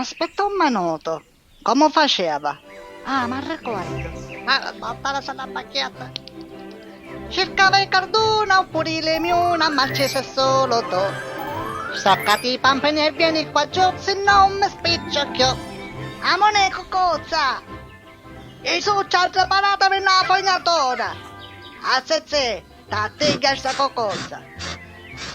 Aspetta un minuto. Come faceva? Ah, ma ricordo. Ma basta la bacchietta. Cercava il carduna oppure il limone, ma ci sei solo tu. Staccati i pampini e vieni qua giù, se non mi spicciocchio. Amone cocozza! I succi ha preparato per una fognatura. A se, tattiga sta cocozza.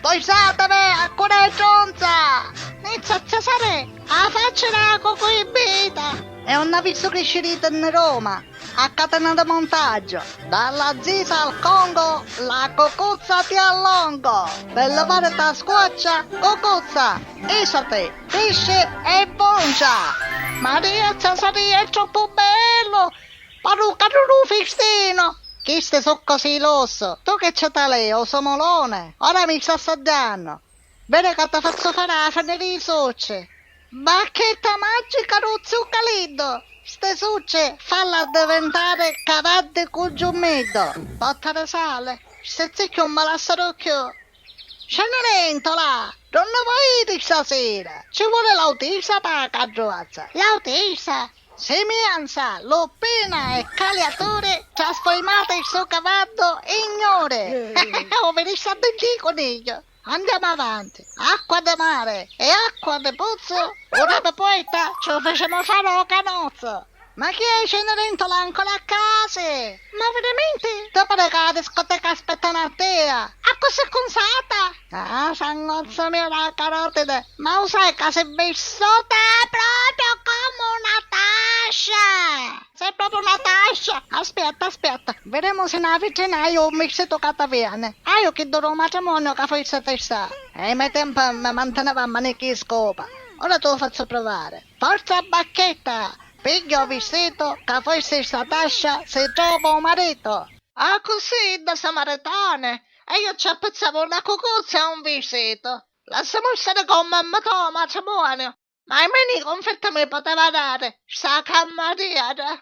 Poi satame, a coraggionza! Inizia a Cesare, a faccia la cocoibita! E non visto crescere in Roma, a catena di montaggio. Dalla Zisa al Congo, la cocozza ti allongo. Per lavare la squaccia, cocozza, isate, pesce e boncia. Maria Cesare è troppo bello! Parrucca di festino! Chi ste so così rosso? Tu che c'è lei, o somolone? Ora mi sta assaggiando. Vedi che ti faccio fare la fanere di succe. Bacchetta magica lo zuccaliddo. Ste succe falla diventare cavadde con giummedo. Botta di sale. Se zicchi un malassarocchio. Cenerentola, non ne vuoi di stasera? Ci vuole l'autista per la cagiozza. L'autista? Semianza, lopina e caliatore trasformate il suo cavallo ignore. Ho visto di coniglio. Andiamo avanti. Acqua di mare e acqua di pozzo. Una poeta ci facciamo fare la canozza. Ma chi è Cenerentola ancora a casa? Ma veramente? Dopo che la discoteca aspettano a te. A cosa è consata? Ah, sangozzo mio la carotide. Ma lo sai che sei vissuta proprio come una tascia. Sei proprio una tascia. Aspetta. Vedremo se una veterinaria mi si è toccata bene. Io che dovrò un matrimonio che forse te sa. E ai miei tempi mi manteneva a manichi scopa. Ora te lo faccio provare. Forza bacchetta. Piglio vestito che forse sta tascia si trova un marito. Ah, così, da samaritane. E io ci appezzavo una cocozza e un vestito. Lasciamo stare con mamma tua matrimonio. Ma almeno confetta mi poteva dare. Sta cameriera.